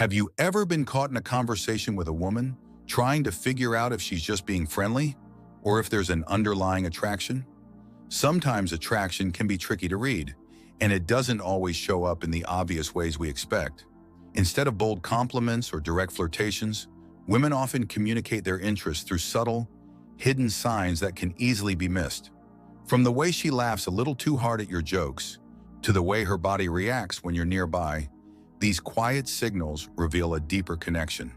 Have you ever been caught in a conversation with a woman, trying to figure out if she's just being friendly or if there's an underlying attraction? Sometimes attraction can be tricky to read, and it doesn't always show up in the obvious ways we expect. Instead of bold compliments or direct flirtations, women often communicate their interest through subtle, hidden signs that can easily be missed. From the way she laughs a little too hard at your jokes, to the way her body reacts when you're nearby, these quiet signals reveal a deeper connection.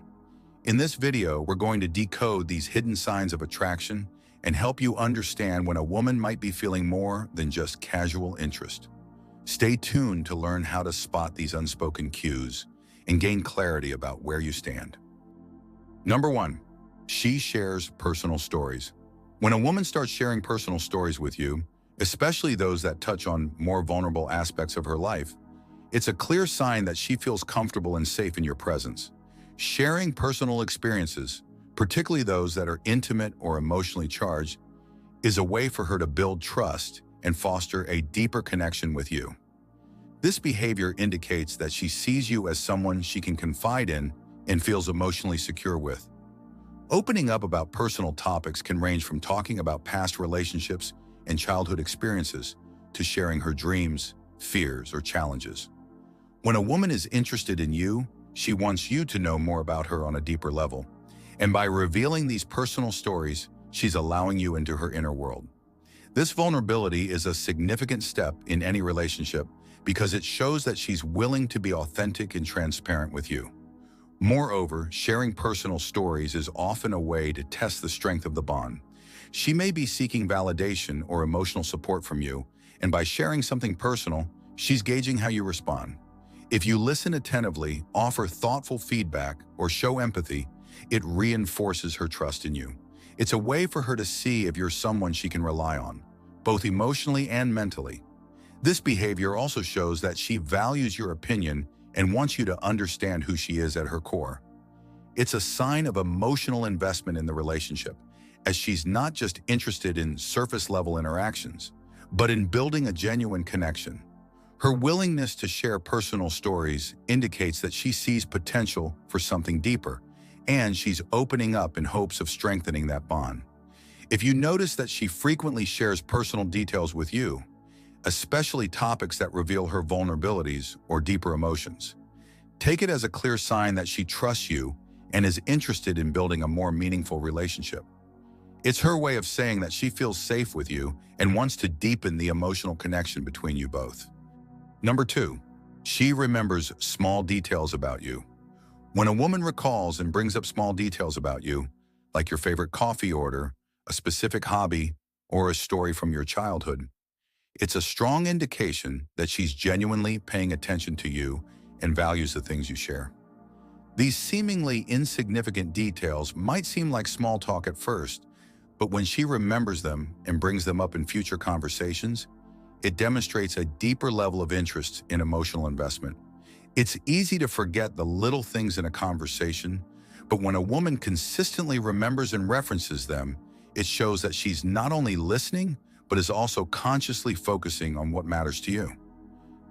In this video, we're going to decode these hidden signs of attraction and help you understand when a woman might be feeling more than just casual interest. Stay tuned to learn how to spot these unspoken cues and gain clarity about where you stand. Number 1, she shares personal stories. When a woman starts sharing personal stories with you, especially those that touch on more vulnerable aspects of her life, it's a clear sign that she feels comfortable and safe in your presence. Sharing personal experiences, particularly those that are intimate or emotionally charged, is a way for her to build trust and foster a deeper connection with you. This behavior indicates that she sees you as someone she can confide in and feels emotionally secure with. Opening up about personal topics can range from talking about past relationships and childhood experiences to sharing her dreams, fears, or challenges. When a woman is interested in you, she wants you to know more about her on a deeper level. And by revealing these personal stories, she's allowing you into her inner world. This vulnerability is a significant step in any relationship because it shows that she's willing to be authentic and transparent with you. Moreover, sharing personal stories is often a way to test the strength of the bond. She may be seeking validation or emotional support from you, and by sharing something personal, she's gauging how you respond. If you listen attentively, offer thoughtful feedback, or show empathy, it reinforces her trust in you. It's a way for her to see if you're someone she can rely on, both emotionally and mentally. This behavior also shows that she values your opinion and wants you to understand who she is at her core. It's a sign of emotional investment in the relationship, as she's not just interested in surface-level interactions, but in building a genuine connection. Her willingness to share personal stories indicates that she sees potential for something deeper, and she's opening up in hopes of strengthening that bond. If you notice that she frequently shares personal details with you, especially topics that reveal her vulnerabilities or deeper emotions, take it as a clear sign that she trusts you and is interested in building a more meaningful relationship. It's her way of saying that she feels safe with you and wants to deepen the emotional connection between you both. Number 2, she remembers small details about you. When a woman recalls and brings up small details about you, like your favorite coffee order, a specific hobby, or a story from your childhood, it's a strong indication that she's genuinely paying attention to you and values the things you share. These seemingly insignificant details might seem like small talk at first, but when she remembers them and brings them up in future conversations, it demonstrates a deeper level of interest in emotional investment. It's easy to forget the little things in a conversation, but when a woman consistently remembers and references them, it shows that she's not only listening, but is also consciously focusing on what matters to you.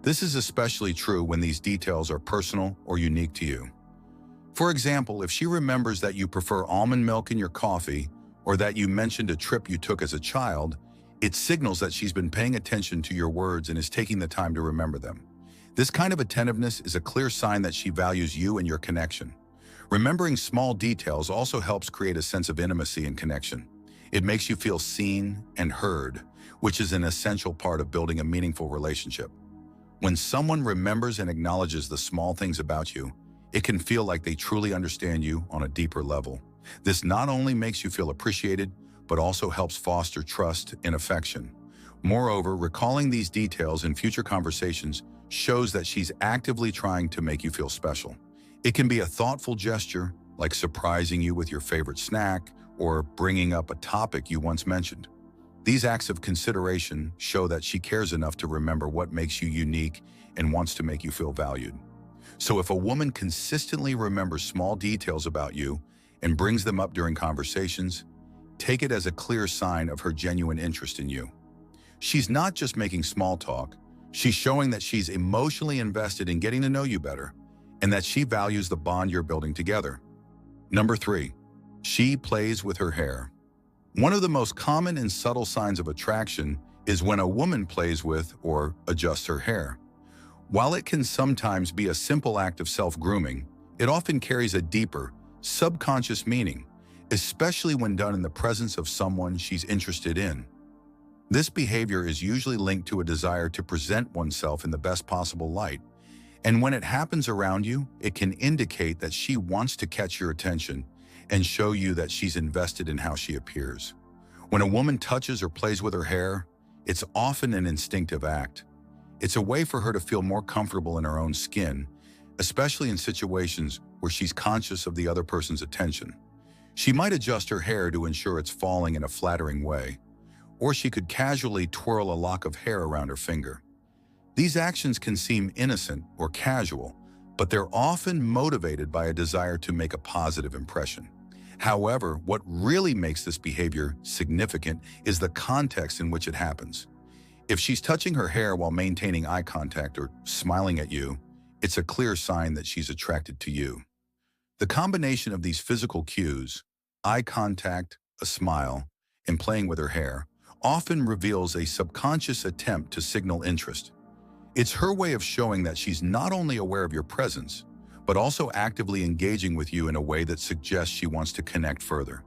This is especially true when these details are personal or unique to you. For example, if she remembers that you prefer almond milk in your coffee, or that you mentioned a trip you took as a child, it signals that she's been paying attention to your words and is taking the time to remember them. This kind of attentiveness is a clear sign that she values you and your connection. Remembering small details also helps create a sense of intimacy and connection. It makes you feel seen and heard, which is an essential part of building a meaningful relationship. When someone remembers and acknowledges the small things about you, it can feel like they truly understand you on a deeper level. This not only makes you feel appreciated, but also helps foster trust and affection. Moreover, recalling these details in future conversations shows that she's actively trying to make you feel special. It can be a thoughtful gesture, like surprising you with your favorite snack or bringing up a topic you once mentioned. These acts of consideration show that she cares enough to remember what makes you unique and wants to make you feel valued. So if a woman consistently remembers small details about you and brings them up during conversations, take it as a clear sign of her genuine interest in you. She's not just making small talk, she's showing that she's emotionally invested in getting to know you better. and that she values the bond you're building together. Number 3, she plays with her hair. One of the most common and subtle signs of attraction is when a woman plays with or adjusts her hair. While it can sometimes be a simple act of self-grooming, it often carries a deeper, subconscious meaning, especially when done in the presence of someone she's interested in. This behavior is usually linked to a desire to present oneself in the best possible light, and when it happens around you, it can indicate that she wants to catch your attention and show you that she's invested in how she appears. When a woman touches or plays with her hair, it's often an instinctive act. It's a way for her to feel more comfortable in her own skin, especially in situations where she's conscious of the other person's attention. She might adjust her hair to ensure it's falling in a flattering way, or she could casually twirl a lock of hair around her finger. These actions can seem innocent or casual, but they're often motivated by a desire to make a positive impression. However, what really makes this behavior significant is the context in which it happens. If she's touching her hair while maintaining eye contact or smiling at you, it's a clear sign that she's attracted to you. The combination of these physical cues, eye contact, a smile, and playing with her hair, often reveals a subconscious attempt to signal interest. It's her way of showing that she's not only aware of your presence, but also actively engaging with you in a way that suggests she wants to connect further.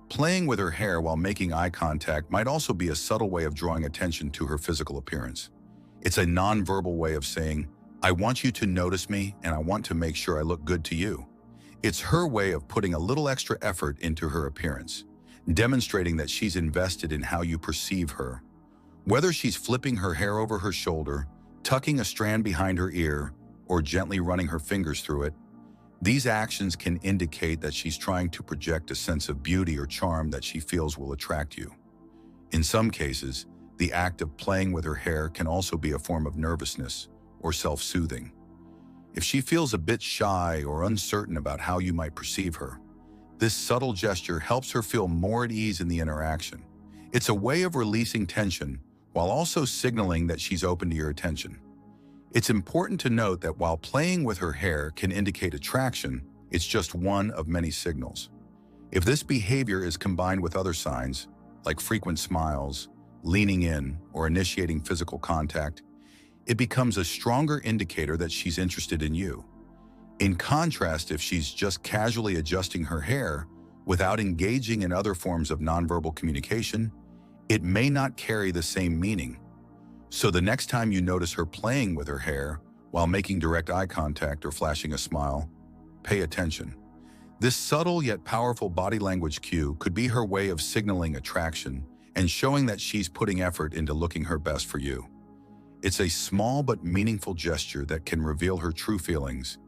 Playing with her hair while making eye contact might also be a subtle way of drawing attention to her physical appearance. It's a nonverbal way of saying, I want you to notice me and I want to make sure I look good to you. It's her way of putting a little extra effort into her appearance, demonstrating that she's invested in how you perceive her. Whether she's flipping her hair over her shoulder, tucking a strand behind her ear, or gently running her fingers through it, these actions can indicate that she's trying to project a sense of beauty or charm that she feels will attract you. In some cases, the act of playing with her hair can also be a form of nervousness or self-soothing. If she feels a bit shy or uncertain about how you might perceive her, this subtle gesture helps her feel more at ease in the interaction. It's a way of releasing tension while also signaling that she's open to your attention. It's important to note that while playing with her hair can indicate attraction, it's just one of many signals. If this behavior is combined with other signs, like frequent smiles, leaning in, or initiating physical contact, it becomes a stronger indicator that she's interested in you. In contrast, if she's just casually adjusting her hair without engaging in other forms of nonverbal communication, it may not carry the same meaning. So the next time you notice her playing with her hair while making direct eye contact or flashing a smile, pay attention. This subtle yet powerful body language cue could be her way of signaling attraction and showing that she's putting effort into looking her best for you. It's a small but meaningful gesture that can reveal her true feelings,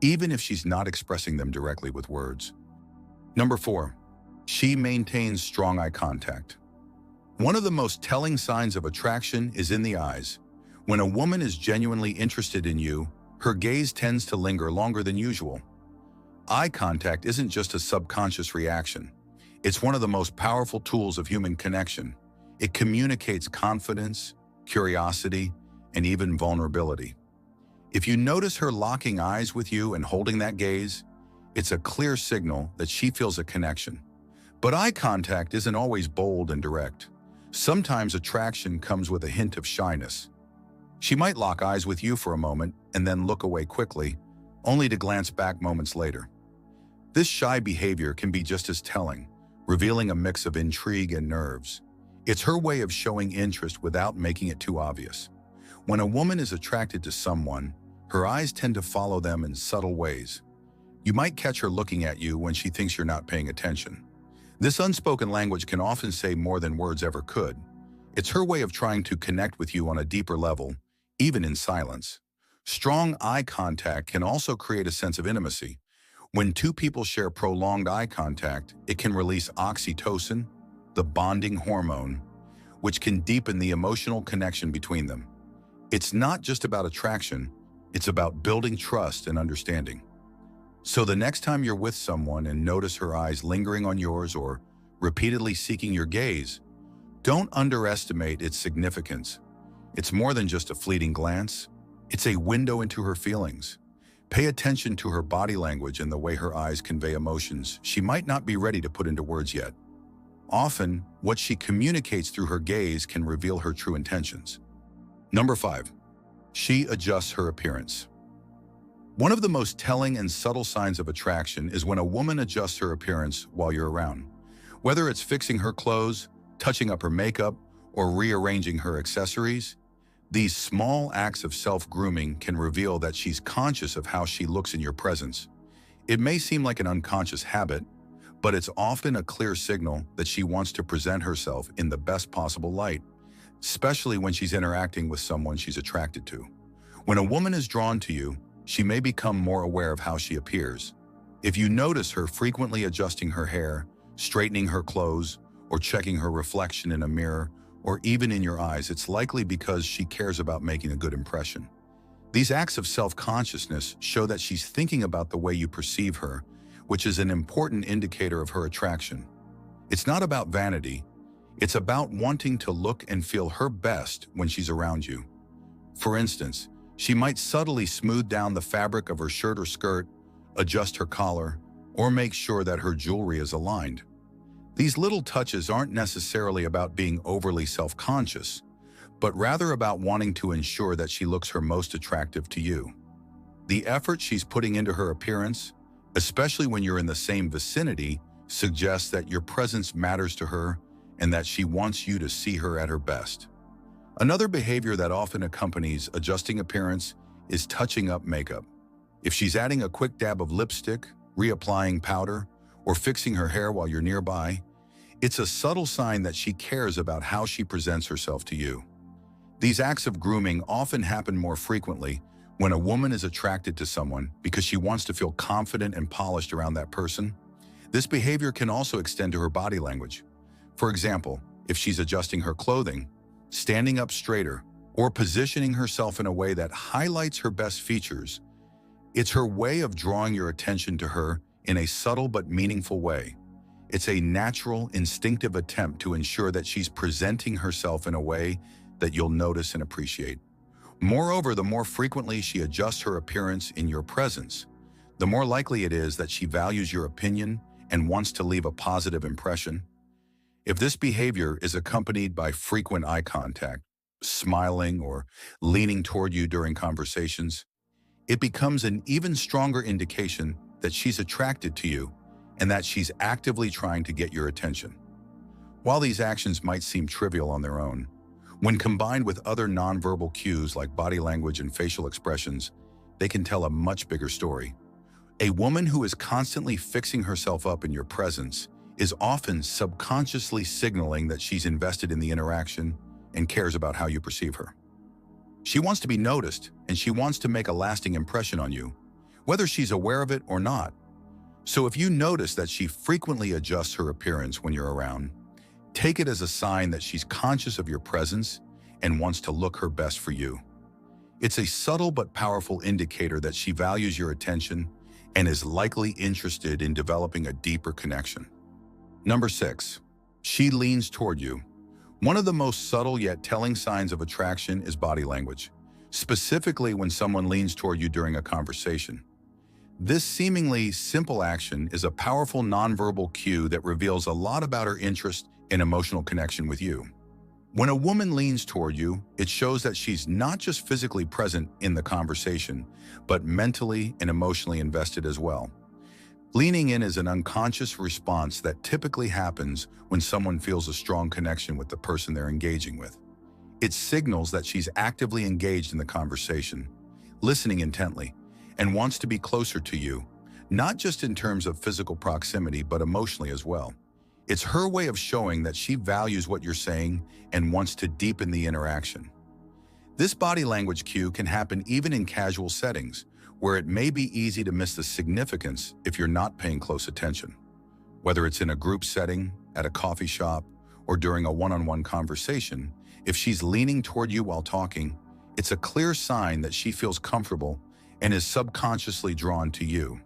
even if she's not expressing them directly with words. Number 4, she maintains strong eye contact. One of the most telling signs of attraction is in the eyes. When a woman is genuinely interested in you, her gaze tends to linger longer than usual. Eye contact isn't just a subconscious reaction. It's one of the most powerful tools of human connection. It communicates confidence, curiosity, and even vulnerability. If you notice her locking eyes with you and holding that gaze, it's a clear signal that she feels a connection. But eye contact isn't always bold and direct. Sometimes attraction comes with a hint of shyness. She might lock eyes with you for a moment and then look away quickly, only to glance back moments later. This shy behavior can be just as telling, revealing a mix of intrigue and nerves. It's her way of showing interest without making it too obvious. When a woman is attracted to someone, her eyes tend to follow them in subtle ways. You might catch her looking at you when she thinks you're not paying attention. This unspoken language can often say more than words ever could. It's her way of trying to connect with you on a deeper level, even in silence. Strong eye contact can also create a sense of intimacy. When two people share prolonged eye contact, it can release oxytocin, the bonding hormone, which can deepen the emotional connection between them. It's not just about attraction, it's about building trust and understanding. So the next time you're with someone and notice her eyes lingering on yours or repeatedly seeking your gaze, don't underestimate its significance. It's more than just a fleeting glance. It's a window into her feelings. Pay attention to her body language and the way her eyes convey emotions she might not be ready to put into words yet. Often, what she communicates through her gaze can reveal her true intentions. Number 5. She adjusts her appearance. One of the most telling and subtle signs of attraction is when a woman adjusts her appearance while you're around. Whether it's fixing her clothes, touching up her makeup, or rearranging her accessories, these small acts of self-grooming can reveal that she's conscious of how she looks in your presence. It may seem like an unconscious habit, but it's often a clear signal that she wants to present herself in the best possible light, especially when she's interacting with someone she's attracted to. When a woman is drawn to you, she may become more aware of how she appears. If you notice her frequently adjusting her hair, straightening her clothes, or checking her reflection in a mirror, or even in your eyes, it's likely because she cares about making a good impression. These acts of self-consciousness show that she's thinking about the way you perceive her, which is an important indicator of her attraction. It's not about vanity. It's about wanting to look and feel her best when she's around you. For instance, she might subtly smooth down the fabric of her shirt or skirt, adjust her collar, or make sure that her jewelry is aligned. These little touches aren't necessarily about being overly self-conscious, but rather about wanting to ensure that she looks her most attractive to you. The effort she's putting into her appearance, especially when you're in the same vicinity, suggests that your presence matters to her and that she wants you to see her at her best. Another behavior that often accompanies adjusting appearance is touching up makeup. If she's adding a quick dab of lipstick, reapplying powder, or fixing her hair while you're nearby, it's a subtle sign that she cares about how she presents herself to you. These acts of grooming often happen more frequently when a woman is attracted to someone because she wants to feel confident and polished around that person. This behavior can also extend to her body language. For example, if she's adjusting her clothing, standing up straighter, or positioning herself in a way that highlights her best features, it's her way of drawing your attention to her in a subtle but meaningful way. It's a natural, instinctive attempt to ensure that she's presenting herself in a way that you'll notice and appreciate. Moreover, the more frequently she adjusts her appearance in your presence, the more likely it is that she values your opinion and wants to leave a positive impression. If this behavior is accompanied by frequent eye contact, smiling, or leaning toward you during conversations, it becomes an even stronger indication that she's attracted to you and that she's actively trying to get your attention. While these actions might seem trivial on their own, when combined with other nonverbal cues like body language and facial expressions, they can tell a much bigger story. A woman who is constantly fixing herself up in your presence is often subconsciously signaling that she's invested in the interaction and cares about how you perceive her. She wants to be noticed, and she wants to make a lasting impression on you, whether she's aware of it or not. So if you notice that she frequently adjusts her appearance when you're around, take it as a sign that she's conscious of your presence and wants to look her best for you. It's a subtle but powerful indicator that she values your attention and is likely interested in developing a deeper connection. Number 6, she leans toward you. One of the most subtle yet telling signs of attraction is body language, specifically when someone leans toward you during a conversation. This seemingly simple action is a powerful nonverbal cue that reveals a lot about her interest and emotional connection with you. When a woman leans toward you, it shows that she's not just physically present in the conversation, but mentally and emotionally invested as well. Leaning in is an unconscious response that typically happens when someone feels a strong connection with the person they're engaging with. It signals that she's actively engaged in the conversation, listening intently, and wants to be closer to you, not just in terms of physical proximity, but emotionally as well. It's her way of showing that she values what you're saying and wants to deepen the interaction. This body language cue can happen even in casual settings, where it may be easy to miss the significance if you're not paying close attention. Whether it's in a group setting, at a coffee shop, or during a one-on-one conversation, if she's leaning toward you while talking, it's a clear sign that she feels comfortable and is subconsciously drawn to you.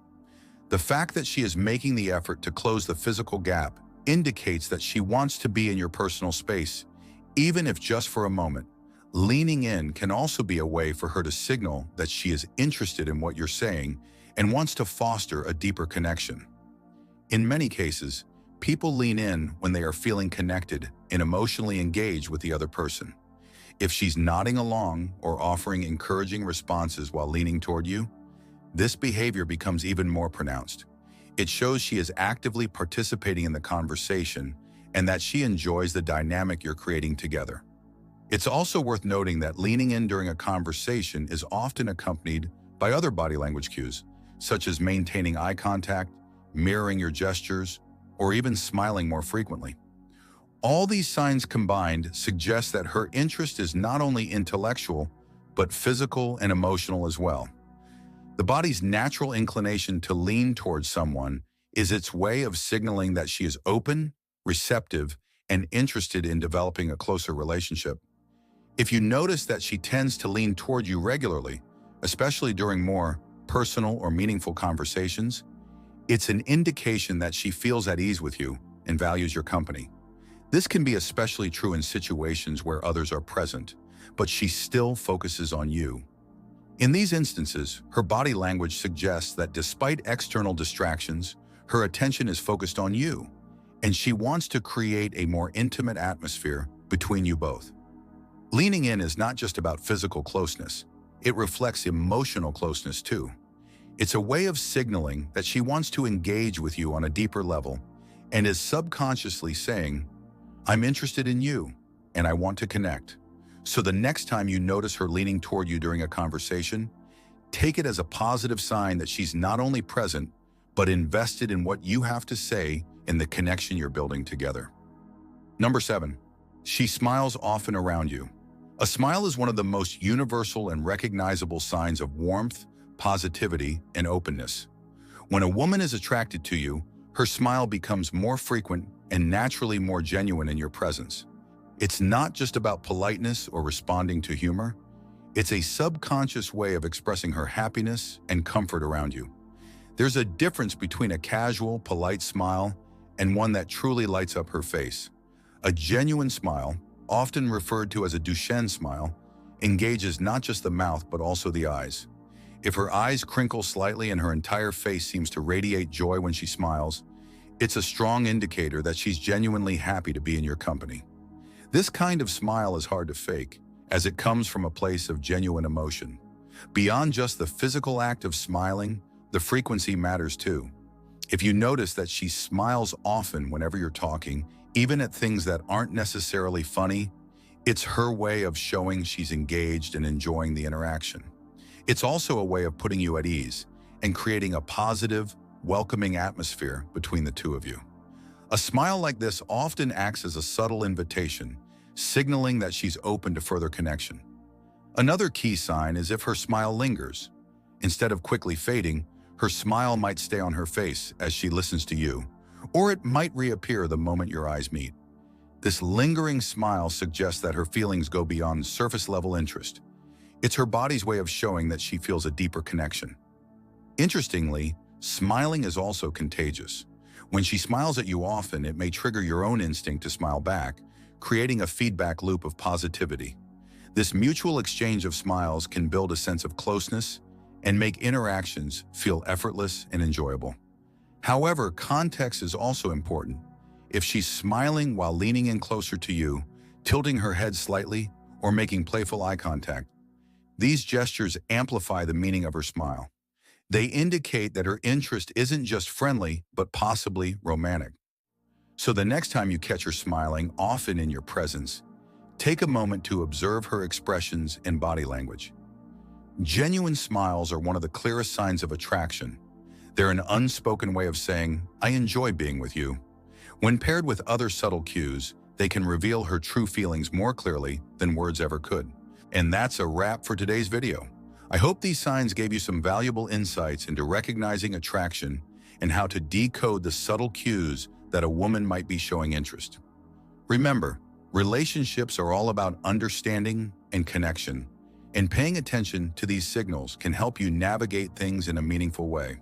The fact that she is making the effort to close the physical gap indicates that she wants to be in your personal space, even if just for a moment, Leaning in can also be a way for her to signal that she is interested in what you're saying and wants to foster a deeper connection. In many cases, people lean in when they are feeling connected and emotionally engaged with the other person. If she's nodding along or offering encouraging responses while leaning toward you, this behavior becomes even more pronounced. It shows she is actively participating in the conversation and that she enjoys the dynamic you're creating together. It's also worth noting that leaning in during a conversation is often accompanied by other body language cues, such as maintaining eye contact, mirroring your gestures, or even smiling more frequently. All these signs combined suggest that her interest is not only intellectual, but physical and emotional as well. The body's natural inclination to lean towards someone is its way of signaling that she is open, receptive, and interested in developing a closer relationship. If you notice that she tends to lean toward you regularly, especially during more personal or meaningful conversations, it's an indication that she feels at ease with you and values your company. This can be especially true in situations where others are present, but she still focuses on you. In these instances, her body language suggests that despite external distractions, her attention is focused on you, and she wants to create a more intimate atmosphere between you both. Leaning in is not just about physical closeness. It reflects emotional closeness too. It's a way of signaling that she wants to engage with you on a deeper level and is subconsciously saying, "I'm interested in you, and I want to connect." So the next time you notice her leaning toward you during a conversation, take it as a positive sign that she's not only present, but invested in what you have to say and the connection you're building together. Number 7, she smiles often around you. A smile is one of the most universal and recognizable signs of warmth, positivity, and openness. When a woman is attracted to you, her smile becomes more frequent and naturally more genuine in your presence. It's not just about politeness or responding to humor. It's a subconscious way of expressing her happiness and comfort around you. There's a difference between a casual, polite smile and one that truly lights up her face. A genuine smile, often referred to as a Duchenne smile, engages not just the mouth but also the eyes. If her eyes crinkle slightly and her entire face seems to radiate joy when she smiles, it's a strong indicator that she's genuinely happy to be in your company. This kind of smile is hard to fake, as it comes from a place of genuine emotion. Beyond just the physical act of smiling, the frequency matters too. If you notice that she smiles often whenever you're talking, even at things that aren't necessarily funny, it's her way of showing she's engaged and enjoying the interaction. It's also a way of putting you at ease and creating a positive, welcoming atmosphere between the two of you. A smile like this often acts as a subtle invitation, signaling that she's open to further connection. Another key sign is if her smile lingers. Instead of quickly fading, her smile might stay on her face as she listens to you, or it might reappear the moment your eyes meet. This lingering smile suggests that her feelings go beyond surface-level interest. It's her body's way of showing that she feels a deeper connection. Interestingly, smiling is also contagious. When she smiles at you often, it may trigger your own instinct to smile back, creating a feedback loop of positivity. This mutual exchange of smiles can build a sense of closeness and make interactions feel effortless and enjoyable. However, context is also important. If she's smiling while leaning in closer to you, tilting her head slightly, or making playful eye contact, these gestures amplify the meaning of her smile. They indicate that her interest isn't just friendly, but possibly romantic. So the next time you catch her smiling, often in your presence, take a moment to observe her expressions and body language. Genuine smiles are one of the clearest signs of attraction. They're an unspoken way of saying, "I enjoy being with you." When paired with other subtle cues, they can reveal her true feelings more clearly than words ever could. And that's a wrap for today's video. I hope these signs gave you some valuable insights into recognizing attraction and how to decode the subtle cues that a woman might be showing interest. Remember, relationships are all about understanding and connection, and paying attention to these signals can help you navigate things in a meaningful way.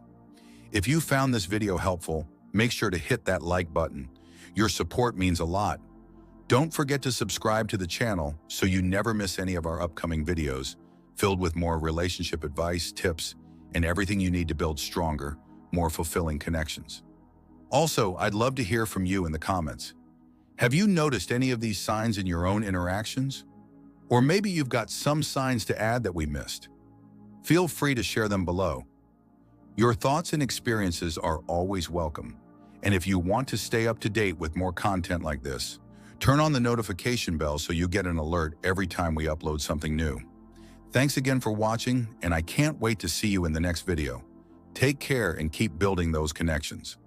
If you found this video helpful, make sure to hit that like button. Your support means a lot. Don't forget to subscribe to the channel so you never miss any of our upcoming videos, filled with more relationship advice, tips, and everything you need to build stronger, more fulfilling connections. Also, I'd love to hear from you in the comments. Have you noticed any of these signs in your own interactions? Or maybe you've got some signs to add that we missed. Feel free to share them below. Your thoughts and experiences are always welcome. And if you want to stay up to date with more content like this, turn on the notification bell so you get an alert every time we upload something new. Thanks again for watching, and I can't wait to see you in the next video. Take care and keep building those connections.